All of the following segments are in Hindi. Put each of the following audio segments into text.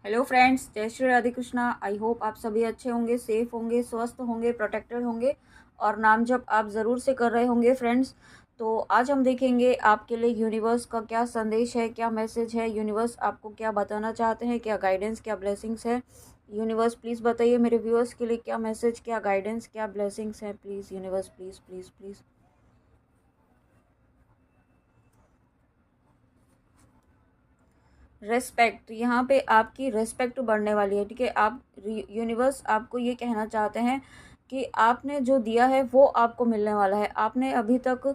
हेलो फ्रेंड्स, जय श्री राधे कृष्णा। आई होप आप सभी अच्छे होंगे, सेफ होंगे, स्वस्थ होंगे, प्रोटेक्टेड होंगे और नाम जप आप ज़रूर से कर रहे होंगे फ्रेंड्स। तो आज हम देखेंगे आपके लिए यूनिवर्स का क्या संदेश है, क्या मैसेज है, यूनिवर्स आपको क्या बताना चाहते हैं, क्या गाइडेंस, क्या ब्लेसिंग्स है। यूनिवर्स प्लीज़ बताइए मेरे व्यूअर्स के लिए क्या मैसेज, क्या गाइडेंस, क्या ब्लेसिंग्स है। Please universe, please please please. Respect, यहाँ पे आपकी रेस्पेक्ट बढ़ने वाली है। ठीक है, आप यूनिवर्स आपको ये कहना चाहते हैं कि आपने जो दिया है वो आपको मिलने वाला है। आपने अभी तक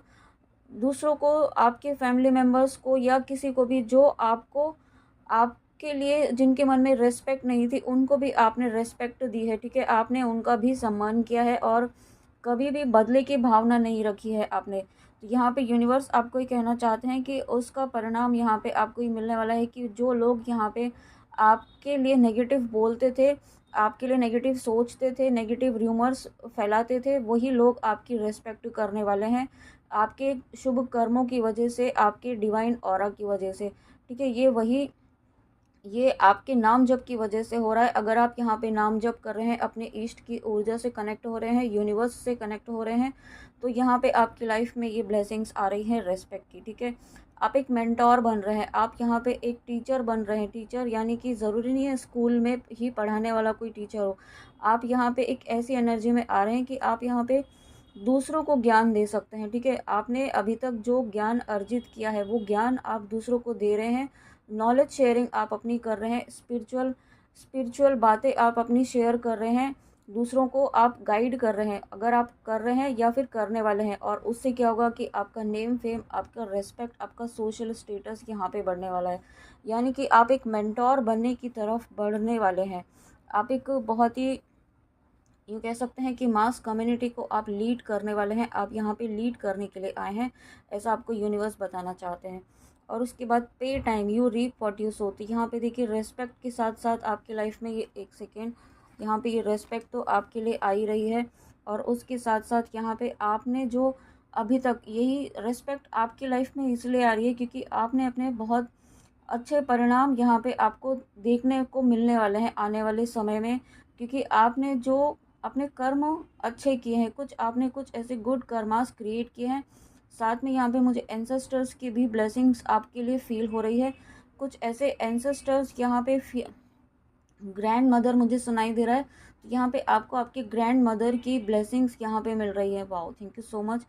दूसरों को, आपके फैमिली मेम्बर्स को या किसी को भी जो आपको, आपके लिए जिनके मन में रेस्पेक्ट नहीं थी, उनको भी आपने रेस्पेक्ट दी है। ठीक है, आपने उनका भी सम्मान किया है और कभी भी बदले की भावना नहीं रखी है आपने। तो यहाँ पे यूनिवर्स आपको ये कहना चाहते हैं कि उसका परिणाम यहाँ पे आपको ये मिलने वाला है कि जो लोग यहाँ पे आपके लिए नेगेटिव बोलते थे, आपके लिए नेगेटिव सोचते थे, नेगेटिव र्यूमर्स फैलाते थे, वही लोग आपकी रेस्पेक्ट करने वाले हैं, आपके शुभ कर्मों की वजह से, आपके डिवाइन ऑरा की वजह से। ठीक है, ये आपके नाम जप की वजह से हो रहा है। अगर आप यहाँ पे नाम जप कर रहे हैं, अपने ईष्ट की ऊर्जा से कनेक्ट हो रहे हैं, यूनिवर्स से कनेक्ट हो रहे हैं, तो यहाँ पे आपकी लाइफ में ये ब्लेसिंग्स आ रही हैं रेस्पेक्ट की। ठीक है, आप एक मेंटोर बन रहे हैं, आप यहाँ पे एक टीचर बन रहे हैं। टीचर यानी कि ज़रूरी नहीं है स्कूल में ही पढ़ाने वाला कोई टीचर हो। आप यहाँ पे एक ऐसी एनर्जी में आ रहे हैं कि आप यहाँ पे दूसरों को ज्ञान दे सकते हैं। ठीक है, आपने अभी तक जो ज्ञान अर्जित किया है वो ज्ञान आप दूसरों को दे रहे हैं। नॉलेज शेयरिंग आप अपनी कर रहे हैं, स्पिरिचुअल स्पिरिचुअल बातें आप अपनी शेयर कर रहे हैं, दूसरों को आप गाइड कर रहे हैं। अगर आप कर रहे हैं या फिर करने वाले हैं, और उससे क्या होगा कि आपका नेम फेम, आपका रेस्पेक्ट, आपका सोशल स्टेटस यहाँ पे बढ़ने वाला है। यानी कि आप एक मेंटोर बनने की तरफ बढ़ने वाले हैं। आप एक बहुत ही, यूँ कह सकते हैं कि मास कम्युनिटी को आप लीड करने वाले हैं। आप यहाँ पे लीड करने के लिए आए हैं, ऐसा आपको यूनिवर्स बताना चाहते हैं। और उसके बाद पे time you reap what you sow. तो यहाँ पे देखिए रेस्पेक्ट के साथ साथ आपकी लाइफ में ये एक सेकेंड, यहाँ पे ये रेस्पेक्ट तो आपके लिए आ ही रही है। और उसके साथ साथ यहाँ पे आपने जो अभी तक, यही रेस्पेक्ट आपकी लाइफ में इसलिए आ रही है क्योंकि आपने अपने बहुत अच्छे परिणाम यहाँ पे आपको देखने को मिलने वाले हैं आने वाले समय में। क्योंकि आपने जो अपने कर्म अच्छे किए हैं, कुछ आपने कुछ ऐसे गुड कर्मास क्रिएट किए हैं। साथ में यहाँ पे मुझे एंसेस्टर्स की भी ब्लेसिंग्स आपके लिए फील हो रही है। कुछ ऐसे एंसेस्टर्स यहाँ पे, ग्रैंड मदर मुझे सुनाई दे रहा है। तो यहाँ पे आपको आपके ग्रैंड मदर की ब्लेसिंग्स यहाँ पे मिल रही है। Wow, thank you so much.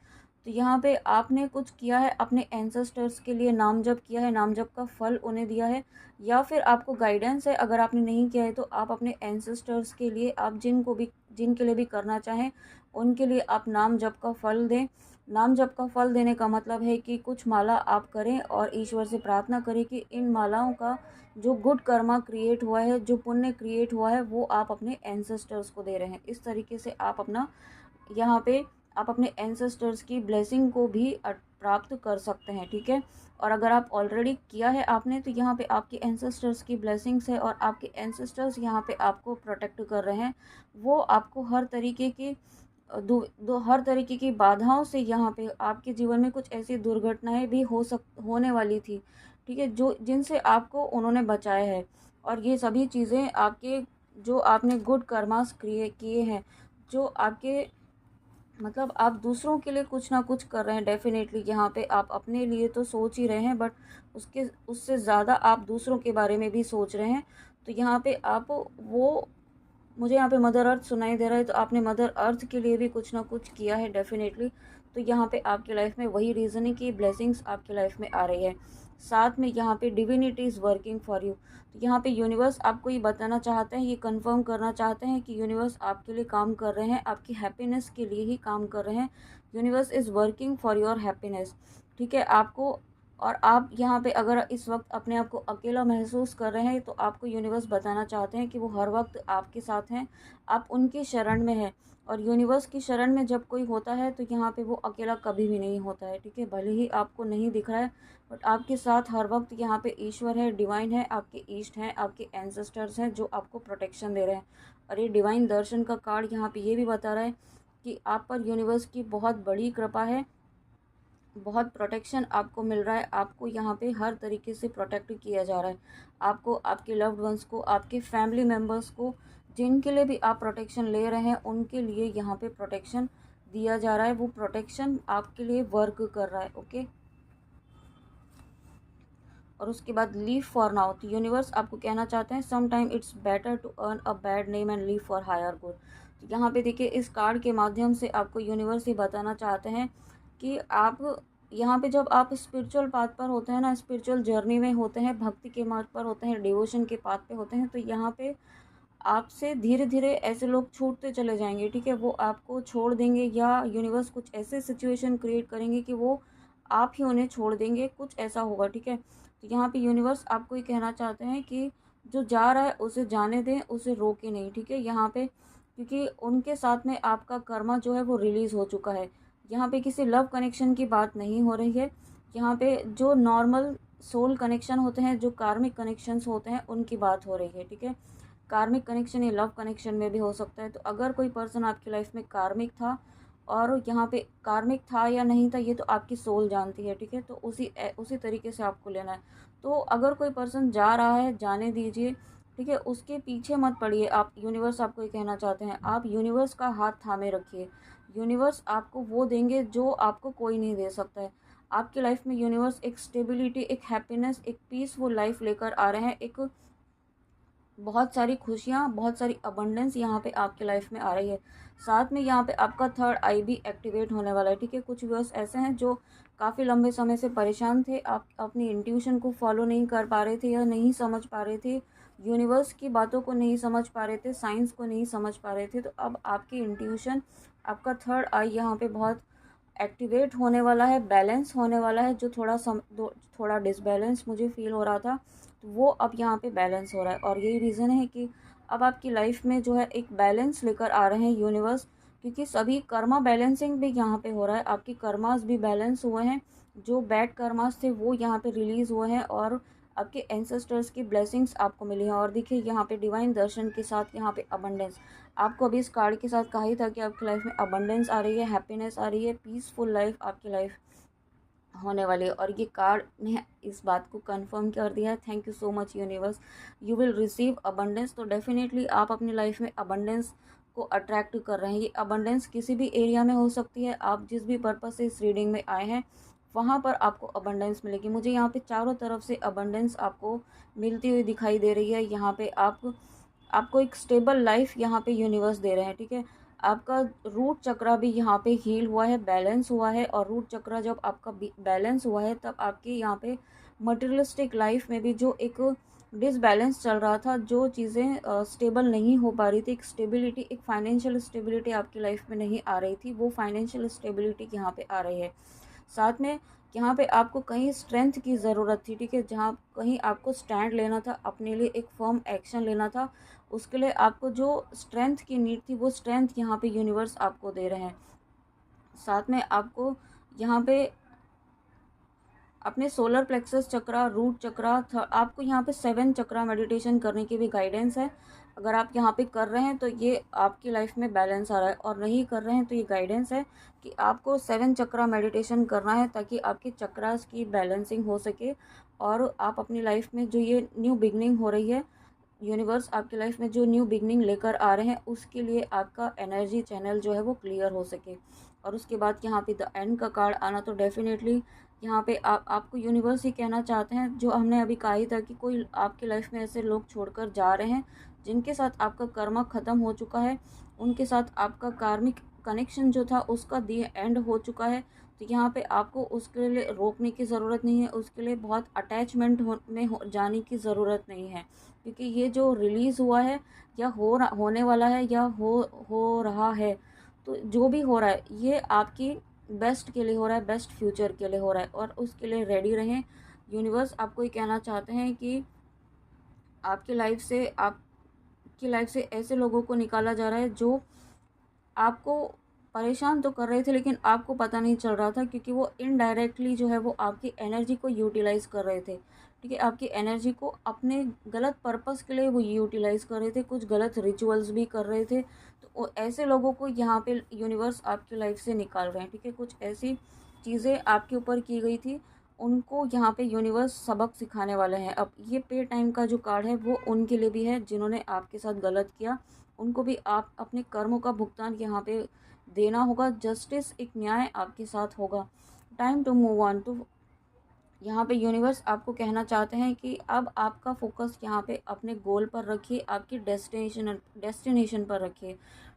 तो यहाँ पे आपने कुछ किया है, अपने एंसेस्टर्स के लिए नाम जप किया है, नाम जप का फल उन्हें दिया है, या फिर आपको गाइडेंस है। अगर आपने नहीं किया है तो आप अपने एंसेस्टर्स के लिए, आप जिनके लिए भी करना चाहें उनके लिए आप नाम जप का फल दें। नाम जप का फल देने का मतलब है कि कुछ माला आप करें और ईश्वर से प्रार्थना करें कि इन मालाओं का जो गुड कर्मा क्रिएट हुआ है, जो पुण्य क्रिएट हुआ है, वो आप अपने एंसेस्टर्स को दे रहे हैं। इस तरीके से आप अपना, यहाँ पे आप अपने एंसेस्टर्स की ब्लेसिंग को भी प्राप्त कर सकते हैं। ठीक है, और अगर आप ऑलरेडी किया है आपने, तो यहाँ पे आपके एंसेस्टर्स की ब्लेसिंग्स है और आपके एंसेस्टर्स यहाँ पे आपको प्रोटेक्ट कर रहे हैं। वो आपको हर तरीके की हर तरीके की बाधाओं से, यहाँ पे आपके जीवन में कुछ ऐसी दुर्घटनाएं भी होने वाली थी। ठीक है, जो जिनसे आपको उन्होंने बचाया है। और ये सभी चीज़ें आपके, जो आपने गुड कर्मास किए हैं, जो आपके, मतलब आप दूसरों के लिए कुछ ना कुछ कर रहे हैं। डेफिनेटली यहाँ पे आप अपने लिए तो सोच ही रहे हैं, बट उसके उससे ज़्यादा आप दूसरों के बारे में भी सोच रहे हैं। तो यहाँ पे आप वो, मुझे यहाँ पे मदर अर्थ सुनाई दे रहा है, तो आपने मदर अर्थ के लिए भी कुछ ना कुछ किया है डेफिनेटली। तो यहाँ पे आपकी लाइफ में वही रीज़न है कि ब्लेसिंग्स आपकी लाइफ में आ रही है। साथ में यहाँ पे divinity is working for you. तो यहाँ पे यूनिवर्स आपको ये बताना चाहते हैं, ये कंफर्म करना चाहते हैं कि यूनिवर्स आपके लिए काम कर रहे हैं, आपकी हैप्पीनेस के लिए ही काम कर रहे हैं। Universe is working for your happiness. ठीक है, आपको, और आप यहाँ पे अगर इस वक्त अपने आप को अकेला महसूस कर रहे हैं, तो आपको यूनिवर्स बताना चाहते हैं कि वो हर वक्त आपके साथ हैं, आप उनकी शरण में हैं। और यूनिवर्स की शरण में जब कोई होता है तो यहाँ पे वो अकेला कभी भी नहीं होता है। ठीक है, भले ही आपको नहीं दिख रहा है, बट आपके साथ हर वक्त यहाँ पे ईश्वर है, डिवाइन है, आपके ईष्ट हैं, आपके एंसेस्टर्स हैं जो आपको प्रोटेक्शन दे रहे हैं। और ये डिवाइन दर्शन का कार्ड यहाँ पे ये भी बता रहा है कि आप पर यूनिवर्स की बहुत बड़ी कृपा है। बहुत प्रोटेक्शन आपको मिल रहा है। आपको यहाँ पे हर तरीके से प्रोटेक्ट किया जा रहा है। आपको, आपके लव्ड वंस को, आपके फैमिली मेम्बर्स को, जिनके लिए भी आप प्रोटेक्शन ले रहे हैं उनके लिए यहाँ पे प्रोटेक्शन दिया जा रहा है। वो प्रोटेक्शन आपके लिए वर्क कर रहा है। ओके, और उसके बाद लीव फॉर नाउ। तो यूनिवर्स आपको कहना चाहते हैं some time it's better to earn a bad name and leave for higher good. तो यहाँ पे देखिए, इस कार्ड के माध्यम से आपको यूनिवर्स ये बताना चाहते हैं कि आप यहाँ पे जब आप स्पिरिचुअल पाथ पर होते हैं ना, स्पिरिचुअल जर्नी में होते हैं, भक्ति के मार्ग पर होते हैं, डिवोशन के पाथ पे होते हैं, तो यहाँ पे आपसे धीरे धीरे ऐसे लोग छूटते चले जाएंगे। ठीक है, वो आपको छोड़ देंगे, या यूनिवर्स कुछ ऐसे सिचुएशन क्रिएट करेंगे कि वो आप ही उन्हें छोड़ देंगे, कुछ ऐसा होगा। ठीक है, तो यहाँ पे यूनिवर्स आपको ये कहना चाहते हैं कि जो जा रहा है उसे जाने दें, उसे रोके नहीं। ठीक है, यहाँ पे क्योंकि उनके साथ में आपका कर्मा जो है वो रिलीज़ हो चुका है। यहाँ पे किसी लव कनेक्शन की बात नहीं हो रही है। यहाँ पे जो नॉर्मल सोल कनेक्शन होते हैं, जो कार्मिक कनेक्शंस होते हैं, उनकी बात हो रही है। ठीक है, कार्मिक कनेक्शन या लव कनेक्शन में भी हो सकता है। तो अगर कोई पर्सन आपकी लाइफ में कार्मिक था, और यहाँ पे कार्मिक था या नहीं था ये तो आपकी सोल जानती है। ठीक है, तो उसी तरीके से आपको लेना है। तो अगर कोई पर्सन जा रहा है, जाने दीजिए। ठीक है, उसके पीछे मत पड़िए आप। यूनिवर्स आपको ये कहना चाहते हैं, आप यूनिवर्स का हाथ थामे रखिए। यूनिवर्स आपको वो देंगे जो आपको कोई नहीं दे सकता है। आपकी लाइफ में यूनिवर्स एक स्टेबिलिटी, एक हैप्पीनेस, एक पीसफुल लाइफ लेकर आ रहे हैं। एक बहुत सारी खुशियाँ, बहुत सारी अबंडेंस यहाँ पे आपके लाइफ में आ रही है। साथ में यहाँ पे आपका थर्ड आई भी एक्टिवेट होने वाला है। ठीक है, कुछ व्यूअर्स ऐसे हैं जो काफ़ी लंबे समय से परेशान थे। आप अपनी इंट्यूशन को फॉलो नहीं कर पा रहे थे, या नहीं समझ पा रहे थे, यूनिवर्स की बातों को नहीं समझ पा रहे थे, साइंस को नहीं समझ पा रहे थे। तो अब आपकी इंट्यूशन, आपका थर्ड आई यहाँ पे बहुत एक्टिवेट होने वाला है, बैलेंस होने वाला है। जो थोड़ा डिसबैलेंस मुझे फील हो रहा था, तो वो अब यहाँ पे बैलेंस हो रहा है। और यही रीज़न है कि अब आपकी लाइफ में जो है एक बैलेंस लेकर आ रहे हैं यूनिवर्स, क्योंकि सभी कर्मा बैलेंसिंग भी यहाँ पे हो रहा है। आपकी कर्मास भी बैलेंस हुए हैं, जो बैड कर्मास थे वो यहाँ पे रिलीज़ हुए हैं, और आपके एंसेस्टर्स की ब्लेसिंग्स आपको मिली हैं। और देखिए यहाँ पे डिवाइन दर्शन के साथ यहाँ पे अबंडेंस, आपको अभी इस कार्ड के साथ कहा ही था कि आपकी लाइफ में अबंडेंस आ रही है, हैप्पीनेस आ रही है, पीसफुल लाइफ आपकी लाइफ होने वाली है। और ये कार्ड ने इस बात को कंफर्म कर दिया है। Thank you so much universe, you will receive abundance. तो डेफिनेटली आप अपनी लाइफ में अबंडेंस को अट्रैक्ट कर रहे हैं। ये अबंडेंस किसी भी एरिया में हो सकती है। आप जिस भी पर्पस से इस रीडिंग में आए हैं वहाँ पर आपको अबंडेंस मिलेगी। मुझे यहाँ पे चारों तरफ से अबंडेंस आपको मिलती हुई दिखाई दे रही है। यहाँ पे आपको एक स्टेबल लाइफ यहाँ पे यूनिवर्स दे रहे हैं। ठीक है, आपका रूट चक्रा भी यहाँ पे हील हुआ है, बैलेंस हुआ है। और रूट चक्रा जब आपका बैलेंस हुआ है, तब आपके यहाँ पे मटेरियलिस्टिक लाइफ में भी जो एक डिसबैलेंस चल रहा था, जो चीज़ें स्टेबल नहीं हो पा रही थी, एक स्टेबिलिटी, एक फाइनेंशियल स्टेबिलिटी आपकी लाइफ में नहीं आ रही थी, वो फाइनेंशियल स्टेबिलिटी यहाँ पे आ रही है। साथ में यहाँ पे आपको कहीं स्ट्रेंथ की ज़रूरत थी। ठीक है, जहाँ कहीं आपको स्टैंड लेना था, अपने लिए एक फर्म एक्शन लेना था, उसके लिए आपको जो स्ट्रेंथ की नीड थी, वो स्ट्रेंथ यहाँ पे यूनिवर्स आपको दे रहे हैं। साथ में आपको यहाँ पे अपने सोलर प्लेक्सस चक्रा, रूट चक्रा, आपको यहाँ पे 7 चक्रा मेडिटेशन करने की भी गाइडेंस है। अगर आप यहाँ पे कर रहे हैं तो ये आपकी लाइफ में बैलेंस आ रहा है, और नहीं कर रहे हैं तो ये गाइडेंस है कि आपको 7 चक्रा मेडिटेशन करना है, ताकि आपके चक्रास की बैलेंसिंग हो सके, और आप अपनी लाइफ में जो ये न्यू बिगनिंग हो रही है, यूनिवर्स आपकी लाइफ में जो न्यू बिगनिंग लेकर आ रहे हैं, उसके लिए आपका एनर्जी चैनल जो है वो क्लियर हो सके। और उसके बाद यहाँ पे द एंड का कार्ड आना, तो डेफिनेटली यहाँ पे आपको यूनिवर्स ही कहना चाहते हैं, जो हमने अभी कहा ही था कि कोई आपकी लाइफ में ऐसे लोग छोड़कर जा रहे हैं जिनके साथ आपका कर्मा ख़त्म हो चुका है, उनके साथ आपका कार्मिक कनेक्शन जो था उसका दी एंड हो चुका है। तो यहाँ पे आपको उसके लिए रोकने की ज़रूरत नहीं है, उसके लिए बहुत अटैचमेंट जाने की ज़रूरत नहीं है, क्योंकि ये जो रिलीज़ हुआ है, या होने वाला है, या हो रहा है, तो जो भी हो रहा है ये आपकी बेस्ट के लिए हो रहा है, बेस्ट फ्यूचर के लिए हो रहा है, और उसके लिए रेडी रहें। यूनिवर्स आपको ये कहना चाहते हैं कि आपकी लाइफ से ऐसे लोगों को निकाला जा रहा है जो आपको परेशान तो कर रहे थे, लेकिन आपको पता नहीं चल रहा था, क्योंकि वो इनडायरेक्टली जो है वो आपकी एनर्जी को यूटिलाइज़ कर रहे थे। ठीक है, आपकी एनर्जी को अपने गलत पर्पस के लिए वो यूटिलाइज़ कर रहे थे, कुछ गलत रिचुअल्स भी कर रहे थे। तो ऐसे लोगों को यहाँ पे यूनिवर्स आपकी लाइफ से निकाल रहे हैं। ठीक है, कुछ ऐसी चीज़ें आपके ऊपर की गई थी, उनको यहाँ पे यूनिवर्स सबक सिखाने वाले हैं। अब ये पे टाइम का जो कार्ड है वो उनके लिए भी है जिन्होंने आपके साथ गलत किया, उनको भी आप अपने कर्मों का भुगतान यहाँ पे देना होगा। जस्टिस, एक न्याय आपके साथ होगा। Time to move on. तो यहाँ पे यूनिवर्स आपको कहना चाहते हैं कि अब आपका फोकस यहाँ पे अपने गोल पर रखिए, आपकी डेस्टिनेशन पर रखिए।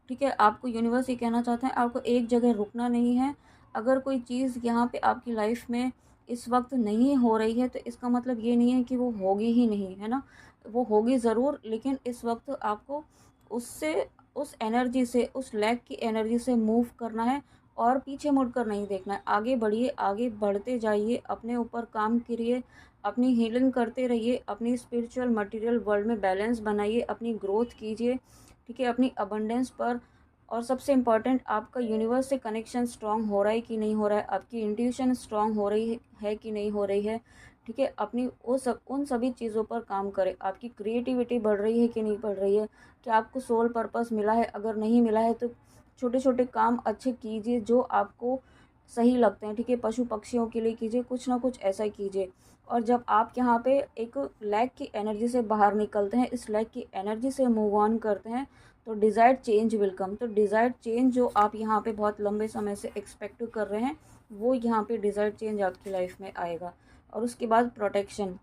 ठीक है, आपको यूनिवर्स ये कहना चाहते हैं आपको एक जगह रुकना नहीं है। अगर कोई चीज़ यहाँ पे आपकी लाइफ में इस वक्त नहीं हो रही है तो इसका मतलब ये नहीं है कि वो होगी ही नहीं, है ना। वो होगी ज़रूर, लेकिन इस वक्त आपको उससे, उस एनर्जी से, उस लैक की एनर्जी से मूव करना है और पीछे मुड़कर नहीं देखना है। आगे बढ़िए, आगे बढ़ते जाइए, अपने ऊपर काम करिए, अपनी हीलिंग करते रहिए, अपनी स्पिरिचुअल मटेरियल वर्ल्ड में बैलेंस बनाइए, अपनी ग्रोथ कीजिए। ठीक है, अपनी अबंडेंस पर। और सबसे इम्पॉर्टेंट, आपका यूनिवर्स से कनेक्शन स्ट्रांग हो रहा है कि नहीं हो रहा है, आपकी इंट्यूशन स्ट्रांग हो रही है कि नहीं हो रही है। ठीक है, अपनी उन सभी चीज़ों पर काम करें। आपकी क्रिएटिविटी बढ़ रही है कि नहीं बढ़ रही है, क्या आपको सोल पर्पस मिला है, अगर नहीं मिला है तो छोटे छोटे काम अच्छे कीजिए जो आपको सही लगते हैं। ठीक है, पशु पक्षियों के लिए कीजिए, कुछ ना कुछ ऐसा कीजिए। और जब आप यहाँ पे एक लैक की एनर्जी से बाहर निकलते हैं, इस लैक की एनर्जी से मूव ऑन करते हैं, तो डिज़ायर्ड चेंज विल कम। तो डिज़ायर्ड चेंज जो आप यहाँ पे बहुत लंबे समय से एक्सपेक्ट कर रहे हैं, वो यहाँ पे डिज़ायर्ड चेंज आपकी लाइफ में आएगा। और उसके बाद प्रोटेक्शन।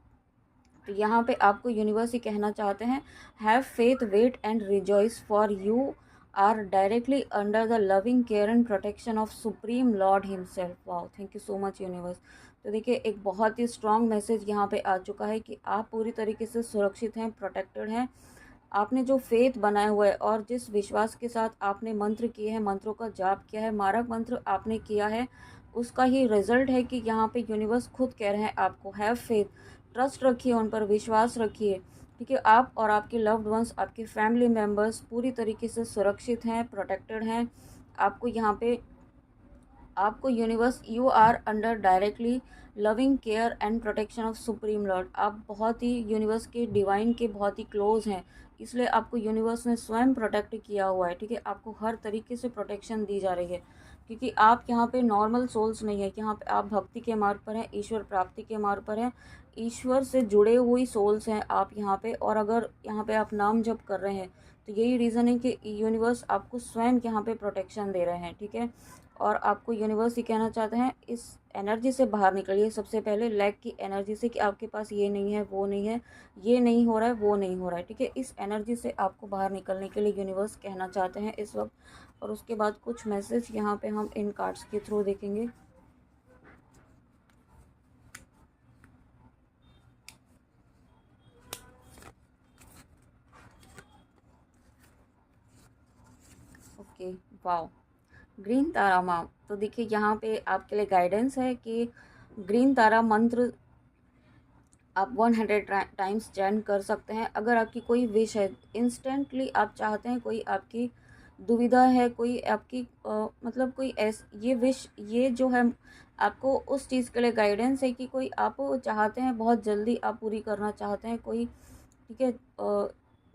तो यहाँ पे आपको यूनिवर्स ही कहना चाहते हैं, have faith, wait and rejoice, for you are directly under the loving care and protection of supreme lord himself. Wow, thank you so much universe. तो देखिए, एक बहुत ही स्ट्रॉन्ग मैसेज यहाँ पे आ चुका है कि आप पूरी तरीके से सुरक्षित हैं, प्रोटेक्टेड हैं। आपने जो फेथ बनाया हुआ है और जिस विश्वास के साथ आपने मंत्र किए हैं, मंत्रों का जाप किया है, मारक मंत्र आपने किया है, उसका ही रिजल्ट है कि यहाँ पे यूनिवर्स खुद कह रहे हैं आपको, हैव फेथ, ट्रस्ट रखिए, उन पर विश्वास रखिए। ठीक है, आप और आपके लव्ड वंस, आपके फैमिली मेम्बर्स पूरी तरीके से सुरक्षित हैं, प्रोटेक्टेड हैं। आपको यहाँ पे, आपको universe, you are under directly loving care and protection of supreme lord. आप बहुत ही यूनिवर्स के, डिवाइन के बहुत ही क्लोज हैं, इसलिए आपको यूनिवर्स ने स्वयं प्रोटेक्ट किया हुआ है। ठीक है, आपको हर तरीके से प्रोटेक्शन दी जा रही है, क्योंकि आप यहाँ पे नॉर्मल सोल्स नहीं है, यहाँ पे आप भक्ति के मार्ग पर हैं, ईश्वर प्राप्ति के मार्ग पर हैं, ईश्वर से जुड़े हुई सोल्स हैं आप यहाँ पे। और अगर यहाँ पे आप नाम जप कर रहे हैं तो यही रीज़न है कि यूनिवर्स आपको स्वयं यहाँ पे प्रोटेक्शन दे रहे हैं। ठीक है, और आपको यूनिवर्स ही कहना चाहते हैं, इस एनर्जी से बाहर निकलिए। सबसे पहले लैक की एनर्जी से, कि आपके पास ये नहीं है, वो नहीं है, ये नहीं हो रहा है, वो नहीं हो रहा है। ठीक है, इस एनर्जी से आपको बाहर निकलने के लिए यूनिवर्स कहना चाहते हैं इस वक्त। और उसके बाद कुछ मैसेज यहाँ पे हम इन कार्ड्स के थ्रू देखेंगे। ओके, वाओ, ग्रीन तारा माँ। तो देखिए, यहाँ पे आपके लिए गाइडेंस है कि ग्रीन तारा मंत्र आप 100 टाइम्स चैन कर सकते हैं। अगर आपकी कोई विश है, इंस्टेंटली आप चाहते हैं, कोई आपकी दुविधा है, कोई आपकी मतलब कोई ये विश, ये जो है आपको उस चीज़ के लिए गाइडेंस है कि कोई आप चाहते हैं, बहुत जल्दी आप पूरी करना चाहते हैं कोई। ठीक है,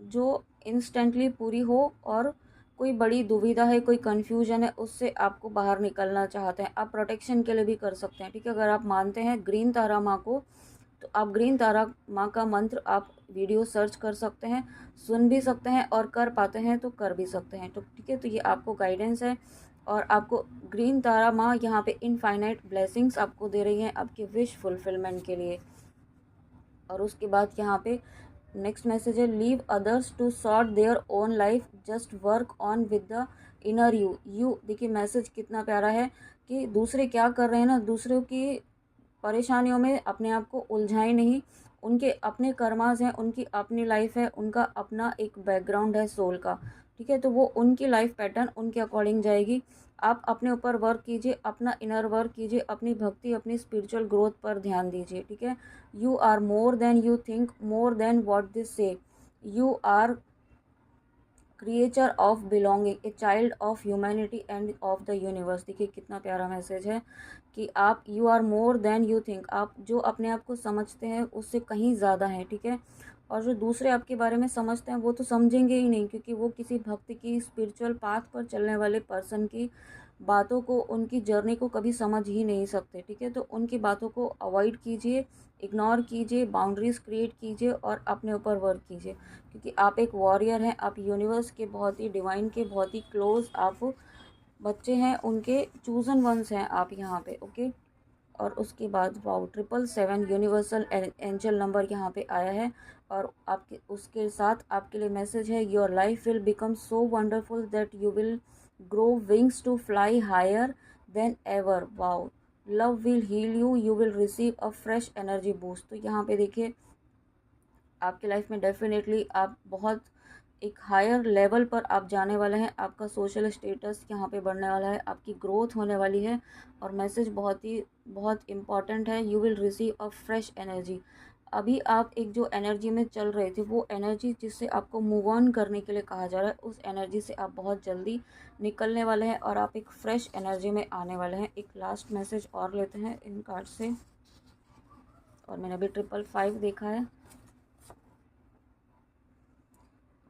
जो इंस्टेंटली पूरी हो, और कोई बड़ी दुविधा है, कोई कन्फ्यूजन है, उससे आपको बाहर निकलना चाहते हैं। आप प्रोटेक्शन के लिए भी कर सकते हैं। ठीक है, अगर आप मानते हैं ग्रीन तारा माँ को, तो आप ग्रीन तारा माँ का मंत्र आप वीडियो सर्च कर सकते हैं, सुन भी सकते हैं, और कर पाते हैं तो कर भी सकते हैं। तो ठीक है, तो ये आपको गाइडेंस है। और आपको ग्रीन तारा माँ यहाँ पे इनफाइनाइट ब्लेसिंग्स आपको दे रही हैं आपके विश फुलफिलमेंट के लिए। और उसके बाद यहाँ पे नेक्स्ट मैसेज है, leave others to sort their own life, just work on with the inner you. देखिए, मैसेज कितना प्यारा है कि दूसरे क्या कर रहे हैं ना, दूसरों की परेशानियों में अपने आप को उलझाएं नहीं। उनके अपने कर्मास हैं, उनकी अपनी लाइफ है, उनका अपना एक बैकग्राउंड है सोल का। ठीक है, तो वो उनकी लाइफ पैटर्न उनके अकॉर्डिंग जाएगी। आप अपने ऊपर वर्क कीजिए, अपना इनर वर्क कीजिए, अपनी भक्ति, अपनी स्पिरिचुअल ग्रोथ पर ध्यान दीजिए। ठीक है, you are more than you think, more than what this say, you are creature of belonging, a child of humanity and of the universe. देखिए, कितना प्यारा मैसेज है कि आप, you are more than you think, आप जो अपने आप को समझते हैं उससे कहीं ज़्यादा हैं। ठीक है, और जो दूसरे आपके बारे में समझते हैं वो तो समझेंगे ही नहीं, क्योंकि वो किसी भक्त की स्पिरिचुअल पाथ पर चलने वाले पर्सन की बातों को, उनकी जर्नी को कभी समझ ही नहीं सकते, ठीक है। तो उनकी बातों को अवॉइड कीजिए, इग्नोर कीजिए, बाउंड्रीज़ क्रिएट कीजिए और अपने ऊपर वर्क कीजिए, क्योंकि आप एक वॉरियर हैं, आप यूनिवर्स के बहुत ही डिवाइन के बहुत ही क्लोज आप बच्चे हैं, उनके चूजन वंस हैं आप यहाँ पे, ओके। और उसके बाद वाओ, 777 यूनिवर्सल एंजल नंबर यहाँ पे आया है। और आपके उसके साथ आपके लिए मैसेज है, your life will become so wonderful that you will grow wings to fly higher than ever. Wow, love will heal you, you will receive a fresh energy boost. तो यहाँ पे देखिए आपकी लाइफ में डेफिनेटली आप बहुत एक हायर लेवल पर आप जाने वाले हैं, आपका सोशल स्टेटस यहाँ पे बढ़ने वाला है, आपकी ग्रोथ होने वाली है। और मैसेज बहुत इम्पॉर्टेंट है, you will receive a fresh energy. अभी आप एक जो एनर्जी में चल रहे थे, वो एनर्जी जिससे आपको मूव ऑन करने के लिए कहा जा रहा है, उस एनर्जी से आप बहुत जल्दी निकलने वाले हैं और आप एक फ्रेश एनर्जी में आने वाले हैं। एक लास्ट मैसेज और लेते हैं इन कार्ड से, और मैंने अभी 555 देखा है।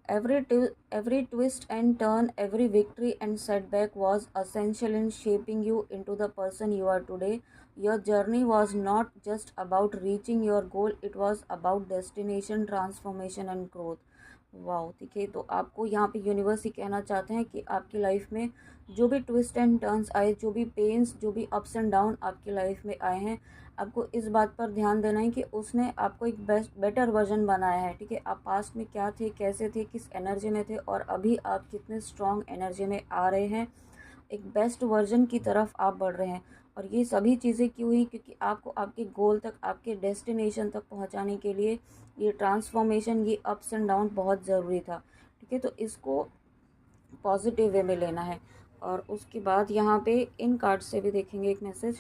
Every twist and turn, every victory and setback was essential in shaping you into the person you are today. Your journey was not just about reaching your goal, it was about destination, transformation and growth. Wow, ठीक है। तो आपको यहाँ पे यूनिवर्स ही कहना चाहते हैं कि आपकी लाइफ में जो भी ट्विस्ट एंड टर्न्स आए, जो भी पेन्स, जो भी अप्स एंड डाउन आपकी लाइफ में आए हैं, आपको इस बात पर ध्यान देना है कि उसने आपको एक बेटर वर्जन बनाया है, ठीक है। आप पास्ट में क्या थे, कैसे थे, किस एनर्जी में थे, और अभी आप कितने स्ट्रॉन्ग एनर्जी में आ रहे हैं, एक बेस्ट वर्जन की तरफ आप बढ़ रहे हैं। और ये सभी चीज़ें क्यों हुई, क्योंकि आपको आपके गोल तक, आपके डेस्टिनेशन तक पहुंचाने के लिए ये ट्रांसफॉर्मेशन, ये अप्स एंड डाउन बहुत ज़रूरी था, ठीक है। तो इसको पॉजिटिव वे में लेना है। और उसके बाद यहाँ पे इन कार्ड से भी देखेंगे एक मैसेज।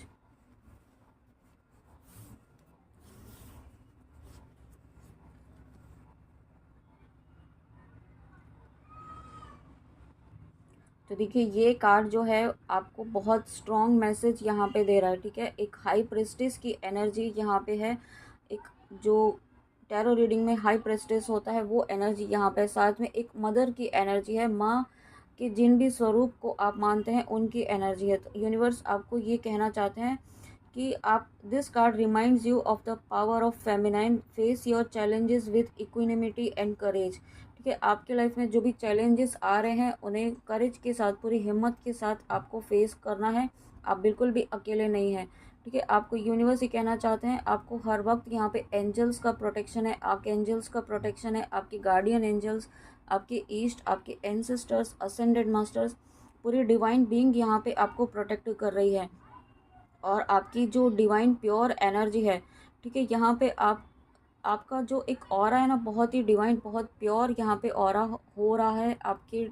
तो देखिए ये कार्ड जो है आपको बहुत स्ट्रॉन्ग मैसेज यहाँ पे दे रहा है, ठीक है। एक हाई प्रेस्टिस की एनर्जी यहाँ पे है, एक जो टैरो रीडिंग में हाई प्रेस्टिस होता है वो एनर्जी यहाँ पे, साथ में एक मदर की एनर्जी है, माँ के जिन भी स्वरूप को आप मानते हैं उनकी एनर्जी है। तो यूनिवर्स आपको ये कहना चाहते हैं कि आप, this card reminds you of the power of feminine, face your challenges with equanimity and courage. ठीक है, आपके लाइफ में जो भी चैलेंजेस आ रहे हैं उन्हें करेज के साथ, पूरी हिम्मत के साथ आपको फेस करना है। आप बिल्कुल भी अकेले नहीं हैं, ठीक है। आपको यूनिवर्स ही कहना चाहते हैं, आपको हर वक्त यहाँ पे एंजल्स का प्रोटेक्शन है, आर्क एंजल्स का प्रोटेक्शन है, आपके गार्डियन एंजल्स, आपके ईस्ट, आपके एंसेस्टर्स, असेंडेड मास्टर्स, पूरी डिवाइन बीइंग यहाँ पे आपको प्रोटेक्ट कर रही है। और आपकी जो डिवाइन प्योर एनर्जी है, ठीक है, यहाँ पे आपका जो एक ऑरा है ना, बहुत ही डिवाइन, बहुत प्योर यहाँ पे ऑरा हो रहा है आपके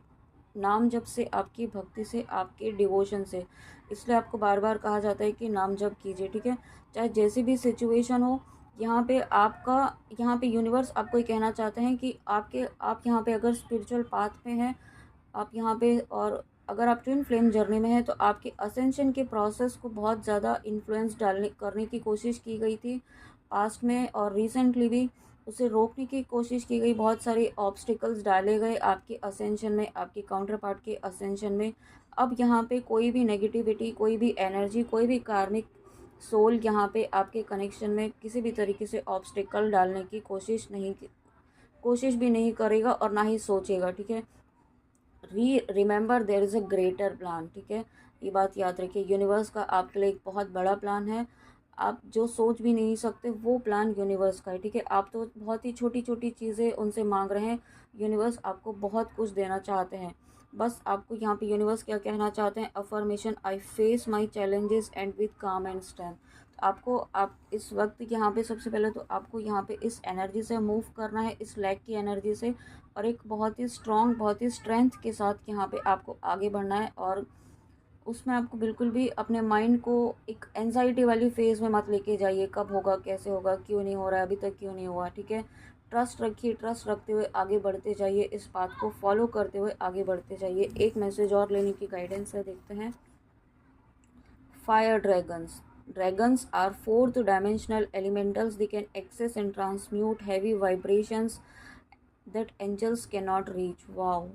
नाम जप से, आपकी भक्ति से, आपके डिवोशन से। इसलिए आपको बार बार कहा जाता है कि नाम जप कीजिए, ठीक है। चाहे जैसी भी सिचुएशन हो, यहाँ पे आपका, यहाँ पे यूनिवर्स आपको ये कहना चाहते हैं कि आप यहाँ पे अगर स्पिरिचुअल पाथ में हैं, आप यहाँ पे, और अगर आप ट्विन फ्लेम जर्नी में हैं, तो आपके असेंशन के प्रोसेस को बहुत ज़्यादा इन्फ्लुएंस डालने करने की कोशिश की गई थी पास्ट में, और रिसेंटली भी उसे रोकने की कोशिश की गई। बहुत सारे ऑब्स्टिकल्स डाले गए आपके असेंशन में, आपके काउंटर पार्ट के असेंशन में। अब यहाँ पे कोई भी नेगेटिविटी, कोई भी एनर्जी, कोई भी कार्मिक सोल यहाँ पे आपके कनेक्शन में किसी भी तरीके से ऑब्स्टिकल डालने की कोशिश भी नहीं करेगा और ना ही सोचेगा, ठीक है। Remember there is a greater plan, ठीक है। ये बात याद रखिए, यूनिवर्स का आपके लिए एक बहुत बड़ा प्लान है। आप जो सोच भी नहीं सकते वो प्लान यूनिवर्स का है, ठीक है। आप तो बहुत ही छोटी छोटी चीज़ें उनसे मांग रहे हैं, यूनिवर्स आपको बहुत कुछ देना चाहते हैं। बस आपको यहाँ पे यूनिवर्स क्या कहना चाहते हैं, affirmation, I face my challenges and with काम एंड स्ट्रेंथ। आपको, आप इस वक्त यहाँ पे सबसे पहले तो आपको यहाँ पे इस एनर्जी से मूव करना है, इस लैक की एनर्जी से, और एक बहुत ही स्ट्रॉन्ग, बहुत ही स्ट्रेंथ के साथ यहाँ पे आपको आगे बढ़ना है। और उसमें आपको बिल्कुल भी अपने माइंड को एक एंजाइटी वाली फेज़ में मत लेके जाइए, कब होगा, कैसे होगा, क्यों नहीं हो रहा है, अभी तक क्यों नहीं हुआ, ठीक है। ट्रस्ट रखिए, ट्रस्ट रखते हुए आगे बढ़ते जाइए, इस बात को फॉलो करते हुए आगे बढ़ते जाइए। एक मैसेज और लेने की गाइडेंस है, देखते हैं। Fire dragons, dragons are fourth dimensional elementals. They can access and transmute heavy vibrations that angels cannot reach. Wow,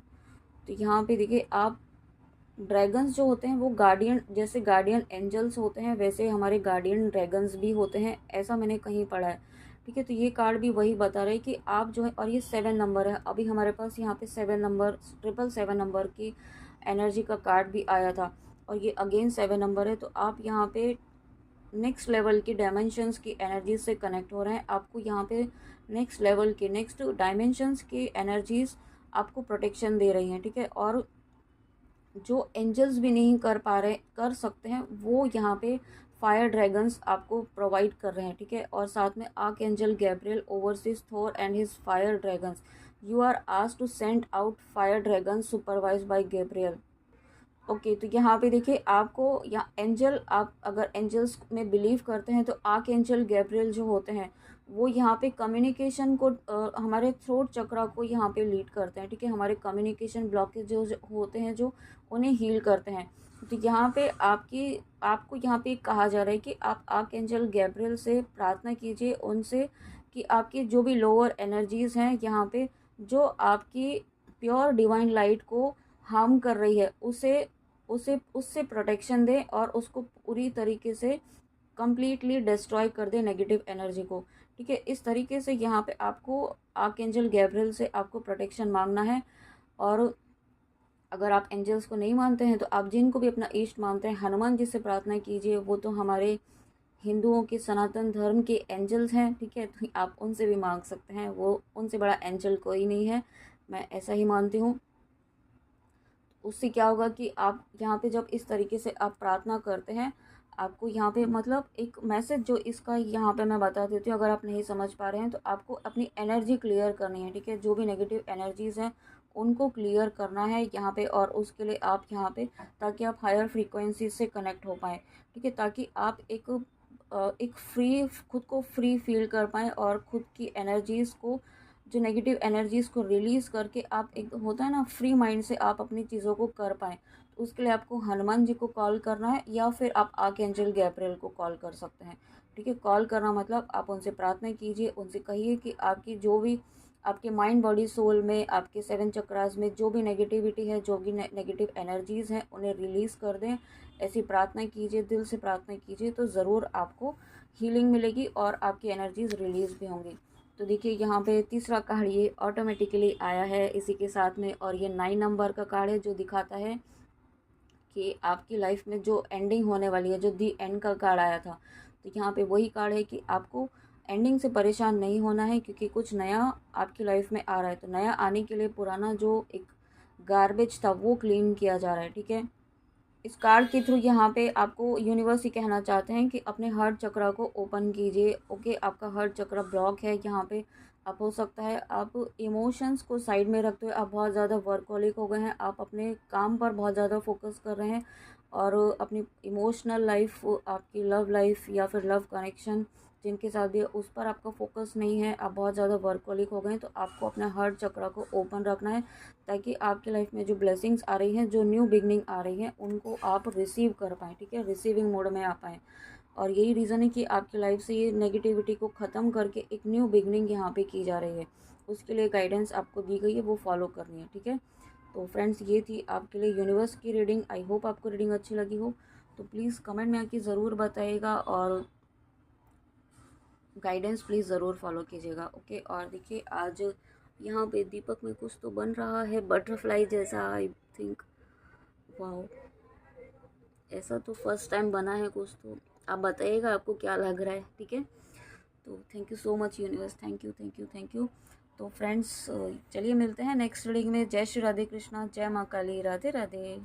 तो यहाँ पे देखिए, आप ड्रैगन्स जो होते हैं वो गार्डियन, जैसे गार्डियन एंजल्स होते हैं वैसे हमारे गार्डियन ड्रैगन्स भी होते हैं, ऐसा मैंने कहीं पढ़ा है। ठीक है, तो ये कार्ड भी वही बता रहे हैं कि आप जो है, और ये 7 नंबर है, अभी हमारे पास यहाँ पे 7 नंबर 777 नंबर की एनर्जी का कार्ड भी आया था, और ये अगेन 7 नंबर है। तो आप यहाँ पे नेक्स्ट लेवल की डायमेंशंस की एनर्जीज से कनेक्ट हो रहे हैं। आपको यहाँ पे नेक्स्ट लेवल के, नेक्स्ट डायमेंशंस की एनर्जीज आपको प्रोटेक्शन दे रही हैं। ठीक है, और जो एंजल्स भी नहीं कर सकते हैं वो यहाँ पे फायर ड्रैगन्स आपको प्रोवाइड कर रहे हैं। ठीक है, और साथ में archangel Gabriel oversees Thor and his fire dragons, you are asked to send out fire dragon supervise by Gabriel. Okay, तो यहाँ पे देखिए आपको यहाँ एंजल, आप अगर एंजल्स में बिलीव करते हैं तो आर्क एंजल गैब्रियल जो होते हैं वो यहाँ पे कम्युनिकेशन को, हमारे थ्रोट चक्रा को यहाँ पे लीड करते हैं। ठीक है, हमारे कम्युनिकेशन ब्लॉकेज जो होते हैं जो उन्हें हील करते हैं। तो यहाँ पे आपको यहाँ पे कहा जा रहा है कि आप आर्क एंजल गैब्रियल से प्रार्थना कीजिए उनसे कि आपकी जो भी लोअर एनर्जीज हैं यहाँ पे, जो आपकी प्योर डिवाइन लाइट को हार्म कर रही है, उसे उसे उससे प्रोटेक्शन दे और उसको पूरी तरीके से कंप्लीटली डिस्ट्रॉय कर दे नेगेटिव एनर्जी को। ठीक है, इस तरीके से यहाँ पे आपको आर्कएंजल गैब्रियल से आपको प्रोटेक्शन मांगना है। और अगर आप एंजल्स को नहीं मानते हैं तो आप जिनको भी अपना इष्ट मानते हैं, हनुमान जी से प्रार्थना कीजिए, वो तो हमारे हिंदुओं के सनातन धर्म के एंजल्स हैं। ठीक है, तो आप उनसे भी मांग सकते हैं, वो उनसे बड़ा एंजल कोई नहीं है, मैं ऐसा ही मानती हूँ। उससे क्या होगा कि आप यहाँ पे जब इस तरीके से आप प्रार्थना करते हैं, आपको यहाँ पे मतलब एक मैसेज जो इसका यहाँ पे मैं बता देती हूँ, अगर आप नहीं समझ पा रहे हैं तो आपको अपनी एनर्जी क्लियर करनी है। ठीक है, जो भी नेगेटिव एनर्जीज़ हैं उनको क्लियर करना है यहाँ पे, और उसके लिए आप यहाँ पे, ताकि आप हायर फ्रीक्वेंसी से कनेक्ट हो पाएँ। ठीक है, ताकि आप एक फ्री, खुद को फ्री फील कर पाएँ और खुद की एनर्जीज़ को, जो नेगेटिव एनर्जीज़ को रिलीज़ करके आप, एक होता है ना फ्री माइंड से आप अपनी चीज़ों को कर पाएँ। तो उसके लिए आपको हनुमान जी को कॉल करना है, या फिर आप आर्कएंजल गैब्रियल को कॉल कर सकते हैं। ठीक है, कॉल करना मतलब आप उनसे प्रार्थना कीजिए, उनसे कहिए कि आपकी जो भी, आपके माइंड बॉडी सोल में, आपके 7 चक्रास में जो भी नेगेटिविटी है, जो भी नेगेटिव एनर्जीज़ हैं उन्हें रिलीज़ कर दें। ऐसी प्रार्थना कीजिए, दिल से प्रार्थना कीजिए, तो ज़रूर आपको हीलिंग मिलेगी और आपकी एनर्जीज़ रिलीज़ भी होंगी। तो देखिए यहाँ पे तीसरा कार्ड ये ऑटोमेटिकली आया है इसी के साथ में, और ये 9 नंबर का कार्ड है जो दिखाता है कि आपकी लाइफ में जो एंडिंग होने वाली है, जो दी एंड का कार्ड आया था। तो यहाँ पे वही कार्ड है कि आपको एंडिंग से परेशान नहीं होना है, क्योंकि कुछ नया आपकी लाइफ में आ रहा है। तो नया आने के लिए पुराना जो एक गार्बेज था वो क्लीन किया जा रहा है। ठीक है, इस कार्ड के थ्रू यहाँ पे आपको यूनिवर्स ही कहना चाहते हैं कि अपने हार्ट चक्रा को ओपन कीजिए। ओके, आपका हार्ट चक्रा ब्लॉक है यहाँ पे। आप, हो सकता है आप इमोशंस को साइड में रखते हुए आप बहुत ज़्यादा वर्कहोलिक हो गए हैं, आप अपने काम पर बहुत ज़्यादा फोकस कर रहे हैं, और अपनी इमोशनल लाइफ, आपकी लव लाइफ या फिर लव कनेक्शन जिनके साथ भी है, उस पर आपका फोकस नहीं है, आप बहुत ज़्यादा वर्कहोलिक हो गए हैं। तो आपको अपना हार्ट चक्रा को ओपन रखना है, ताकि आपकी लाइफ में जो ब्लेसिंग्स आ रही हैं, जो न्यू बिगनिंग आ रही हैं, उनको आप रिसीव कर पाएँ। ठीक है, रिसीविंग मोड में आ पाएँ। और यही रीज़न है कि आपकी लाइफ से ये नेगेटिविटी को ख़त्म करके एक न्यू बिगनिंग यहाँ पे की जा रही है। उसके लिए गाइडेंस आपको दी गई है, वो फॉलो करनी है। ठीक है, तो फ्रेंड्स ये थी आपके लिए यूनिवर्स की रीडिंग। आई होप आपको रीडिंग अच्छी लगी हो, तो प्लीज़ कमेंट में आके ज़रूर बताइएगा, और गाइडेंस प्लीज़ ज़रूर फॉलो कीजिएगा। ओके, और देखिए आज यहाँ पे दीपक में कुछ तो बन रहा है बटरफ्लाई जैसा, आई थिंक। वाओ, ऐसा तो फर्स्ट टाइम बना है कुछ, तो आप बताइएगा आपको क्या लग रहा है। ठीक है, तो thank you so much universe, thank you thank you thank you. तो फ्रेंड्स चलिए मिलते हैं नेक्स्ट रीडिंग में। जय श्री राधे कृष्णा, जय माँ काली, राधे राधे।